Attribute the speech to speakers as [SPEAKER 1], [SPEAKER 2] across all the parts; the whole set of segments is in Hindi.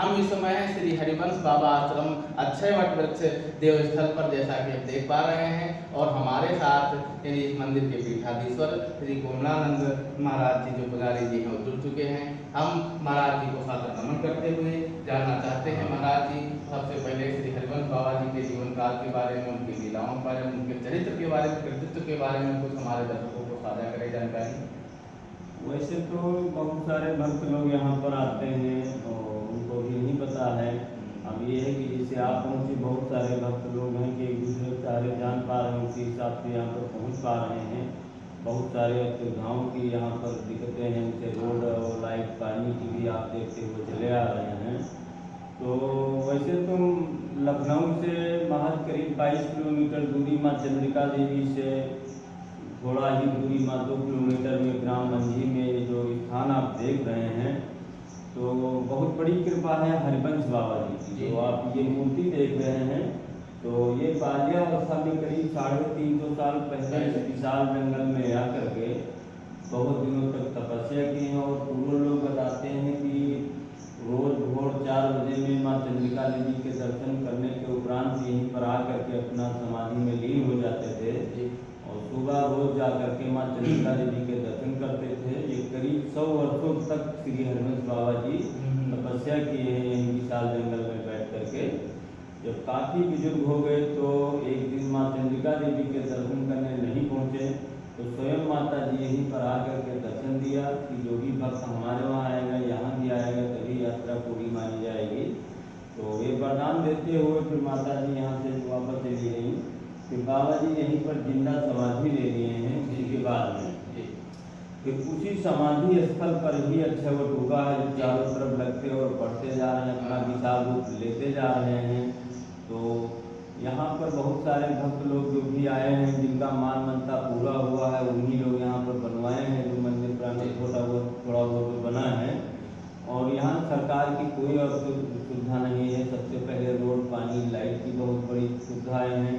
[SPEAKER 1] हम इस समय हैं श्री हरिवंश बाबा आश्रम अक्षय वट वृक्ष देवस्थल पर, जैसा कि आप देख पा रहे हैं। और हमारे साथ यानी इस मंदिर के पीठाधीश्वर श्री कोमलानंद महाराज जी जो पुजारी जी हैं, वो जुड़ चुके हैं। हम महाराज जी को सादर नमन करते हुए जानना चाहते हैं महाराज जी सबसे पहले श्री हरिवंश बाबा जी के जीवन काल के बारे में, उनकी लीलाओं के बारे में, उनके चरित्र के बारे में, कृतित्व के बारे में कुछ हमारे दर्शकों को साझा करें जानकारी।
[SPEAKER 2] वैसे तो बहुत सारे भक्त लोग यहाँ पर आते हैं और उनको भी नहीं पता है। अब ये है कि जैसे आप पहुँचे, बहुत सारे भक्त लोग हैं कि एक दूसरे के सारे जान पा रहे हैं, उसी हिसाब से यहाँ पर पहुँच पा रहे हैं। बहुत सारे सुविधाओं की यहाँ पर दिक्कतें हैं, जैसे रोड और लाइट पानी की भी आप देखते हुए चले आ रहे हैं। तो वैसे तो लखनऊ से महज करीब 22 किलोमीटर दूरी माँ चंद्रिका देवी से थोड़ा ही दूरी माँ 2 किलोमीटर में ग्राम मंझी में जो स्थान आप देख रहे हैं, तो बहुत बड़ी कृपा है हरिवंश बाबा जी की। जो आप ये मूर्ति देख रहे हैं, तो ये बाल्यावस्था में करीब 350 साल पहले विशाल जंगल में आकर के बहुत दिनों तक तपस्या की है। और पूर्व लोग बताते हैं कि रोज भोर 4 बजे में माँ चंद्रिका देवी के दर्शन करने के उपरांत यहीं पर आकर के अपना समाधि में लीन हो जाते थे और सुबह रोज जा करके माँ चंद्रिका देवी के दर्शन करते थे। ये करीब 100 वर्षों तक श्री हरिवंश बाबा जी तपस्या किए हैं यहीं विशाल जंगल में बैठ करके। जब काफ़ी बुजुर्ग हो गए तो एक दिन माँ चंद्रिका देवी के दर्शन करने नहीं पहुँचे, तो स्वयं माता जी यहीं पर आकर के दर्शन दिया कि जो भी भक्त हमारे वहाँ आएगा, यहाँ भी आएगा, तभी यात्रा पूरी मानी जाएगी। तो ये वरदान देते हुए फिर माता जी यहाँ से वापस चली गई। फिर बाबा जी यहीं पर जिंदा समाधि ले लिए हैं किसी के बाद में। फिर उसी समाधि स्थल पर ही अक्षय वट उगा है, जो चारों तरफ लगते और बढ़ते जा रहे हैं, अपना विशाल रूप लेते जा रहे हैं। तो यहाँ पर बहुत सारे भक्त लोग जो भी आए हैं, जिनका मान मनता पूरा हुआ है, उन्हीं लोग यहाँ पर बनवाए हैं जो मंदिर प्रांगण थोड़ा बहुत बना है। और यहाँ सरकार की कोई और सुविधा नहीं है। सबसे पहले रोड, पानी, लाइट की बहुत बड़ी सुविधाएँ हैं।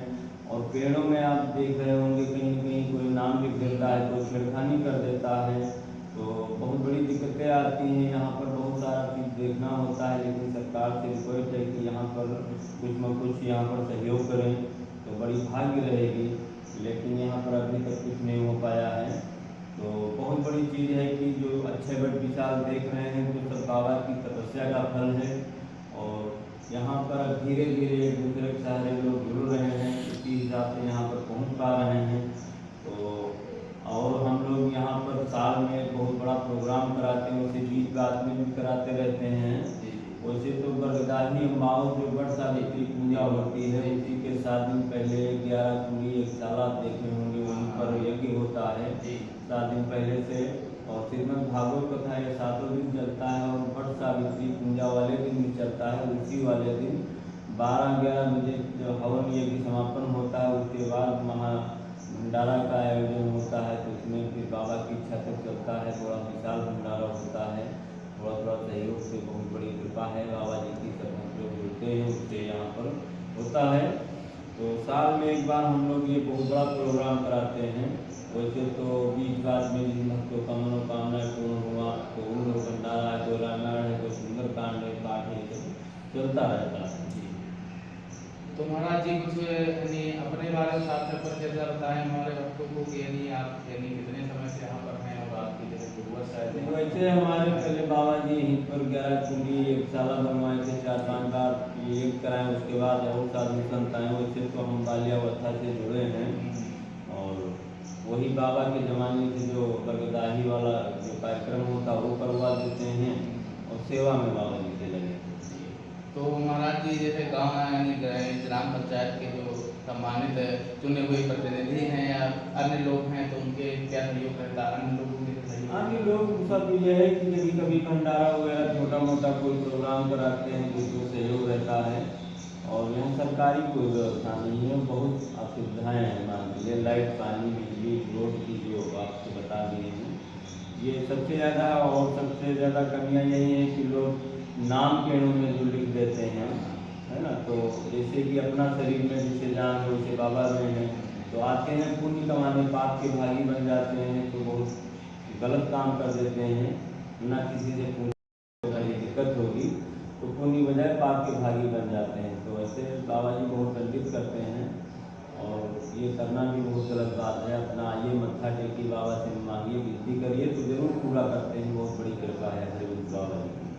[SPEAKER 2] और पेड़ों में आप देख रहे होंगे कहीं न कहीं कोई नाम लिख देता है, कोई छेड़खानी कर देता है, तो बहुत बड़ी दिक्कतें आती हैं। यहाँ पर बहुत सारा चीज़ देखना होता है, लेकिन सरकार से रिक्वेस्ट है कि यहाँ पर कुछ न कुछ यहाँ पर सहयोग करें तो बड़ी भाग्य रहेगी। लेकिन यहाँ पर अभी तक कुछ नहीं हो पाया है। तो बहुत बड़ी चीज़ है कि जो अक्षय वट विशाल देख रहे हैं, तो सब बाबा की तपस्या का फल है। और यहाँ पर धीरे धीरे एक दूसरे के सहारे लोग जुड़ रहे हैं, इसी हिसाब से यहाँ पर पहुँच पा रहे हैं। तो और हम लोग यहाँ पर साल में बहुत बड़ा प्रोग्राम कराते हैं, उसे बीच बात में भी कराते रहते हैं। वैसे तो बरगदाही माओ जो बड़ सावित्री पूजा होती है, उसी के 7 दिन पहले 11 कुली एक साल आप देखे होंगे, वहीं पर यज्ञ होता है 7 दिन पहले से। और श्रीमद् भागवत कथा ये 7 दिन चलता है और बट सावित्री पूजा वाले दिन भी चलता है। उसी वाले दिन 12-11 बजे जो हवन यज्ञ समापन होता है, उसके बाद महा भंडारा का आयोजन होता है। तो इसमें फिर बाबा की इच्छा तक चलता है, थोड़ा विशाल भंडारा होता है। थोड़ा थोड़ा सहयोग से बहुत बड़ी कृपा है बाबा जी की, सब लोग जुड़ते हैं, उससे यहाँ पर होता है। तो साल में एक बार हम लोग ये बहुत बड़ा प्रोग्राम कराते हैं। वैसे तो बीच बात में जिन भक्तों का मनोकामना पूर्ण हुआ तो उन लोग भंडारा है, कोई रामायण है, कोई सुंदरकांड है, पाठ है, सब चलता रहता है।
[SPEAKER 1] तो महाराज जी कुछ यानी अपने बारे में साथ पर चर्चा बताएं हमारे भक्तों को कि यानी आप यानी कितने समय से यहाँ पर हैं और आपकी जैसे पूर्वज शायद।
[SPEAKER 2] वैसे हमारे पहले बाबा जी यहीं पर 11 कुली एक साला बनवाए थे, 4-5 बार ये कराएं, उसके बाद और साधु संत आए। वैसे तो हम बाल्यावस्था से जुड़े हैं और वही बाबा के ज़माने से जो बरगदाही वाला जो कार्यक्रम होता वो करवा देते हैं और सेवा में बाबा जी से लगे।
[SPEAKER 1] तो महाराज जी जैसे गाँव यानी ग्राम पंचायत के जो सम्मानित चुने हुए प्रतिनिधि हैं या अन्य लोग हैं, तो उनके क्या सहयोग रहता है? अन्य लोगों के सहयोग?
[SPEAKER 2] अन्य लोग सब ये है कि यदि कभी भंडारा वगैरह छोटा मोटा कोई प्रोग्राम कराते हैं तो उसमें सहयोग रहता है। और यहाँ सरकारी कोई व्यवस्था नहीं है, बहुत असुविधाएँ हैं। मान लीजिए लाइट, पानी, बिजली, रोड की जो आपको बता दिए हैं, ये सबसे ज़्यादा। और सबसे ज़्यादा कमियाँ यही है कि लोग नाम पेड़ों में जो लिख देते हैं, है ना, तो जैसे कि अपना शरीर में जिसे जान है उसे बाबा में है, तो आते हैं पुण्य कमाने, पाप के भागी बन जाते हैं, तो बहुत गलत काम कर देते हैं। ना किसी से पूछने की दिक्कत होगी, तो पुण्य बजाय पाप के भागी बन जाते हैं। तो ऐसे बाबा जी बहुत दंडित करते हैं और ये करना भी बहुत गलत बात है। अपना आइए मत्था टेकी बाबा से मांगिए, विनती करिए तो जरूर पूरा करते हैं। बहुत बड़ी कृपा है हरिवंश बाबा जी की।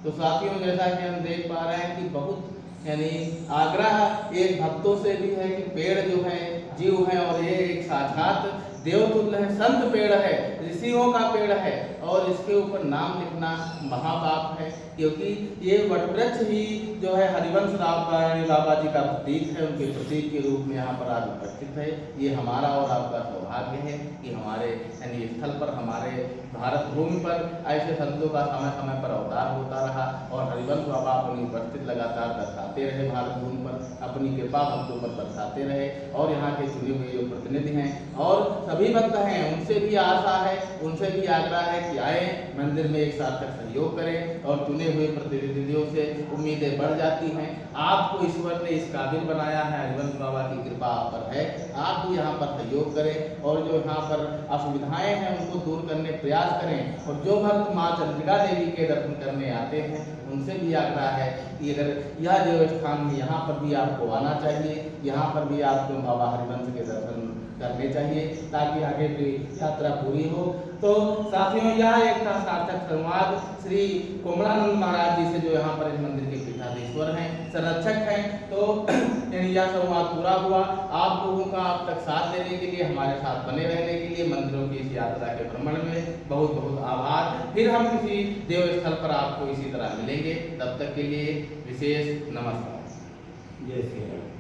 [SPEAKER 1] तो साथियों, जैसा कि हम देख पा रहे हैं कि बहुत यानी आग्रह एक भक्तों से भी है कि पेड़ जो है जीव है और ये एक साक्षात देवतुल्य है, संत पेड़ है, ऋषियों का पेड़ है और इसके ऊपर नाम लिखना महापाप है, क्योंकि ये वटवृक्ष ही जो है हरिवंश बाबा जी का प्रतीक है। उनके प्रतीक के रूप में यहाँ पर आज उपस्थित है। ये हमारा और आपका सौभाग्य है कि हमारे यानी स्थल पर, हमारे भारत भूमि पर ऐसे संतों का समय समय पर अवतार होता रहा और हरिवंश बाबा अपनी उपस्थिति लगातार दर्शाते रहे भारत भूमि पर, अपनी कृपा भक्तों पर बरसाते रहे। और यहाँ के चुने हुए जो प्रतिनिधि हैं और सभी भक्त हैं, उनसे भी आशा है, उनसे भी आग्रह है कि आए मंदिर में एक सार्थक सहयोग करें और चुने हुए प्रतिनिधियों से उम्मीदें बढ़ जाती हैं। आपको ईश्वर ने इस काबिल बनाया है, हरिवंश बाबा की कृपा आप पर है, आप भी यहाँ पर सहयोग करें और जो यहाँ पर असुविधाएं हैं उनको दूर करने प्रयास करें। और जो भक्त माँ चंद्रिका देवी के दर्शन करने आते हैं उनसे भी आग्रह है कि अगर यह जो स्थान है यहाँ पर भी आपको आना चाहिए, यहाँ पर भी आपको बाबा हरिवंश के दर्शन करने चाहिए ताकि आगे की यात्रा पूरी हो। तो साथियों, यह एक था सार्थक संवाद श्री कोमलानंद महाराज जी से, जो यहाँ पर इस मंदिर के पीठाधीश्वर हैं, संरक्षक हैं। तो यह संवाद पूरा हुआ। आप लोगों का अब तक साथ देने के लिए, हमारे साथ बने रहने के लिए, मंदिरों की इस यात्रा के भ्रमण में बहुत बहुत आभार। फिर हम किसी देव स्थल पर आपको इसी तरह मिलेंगे, तब तक के लिए विशेष नमस्कार।
[SPEAKER 2] जय श्री राम।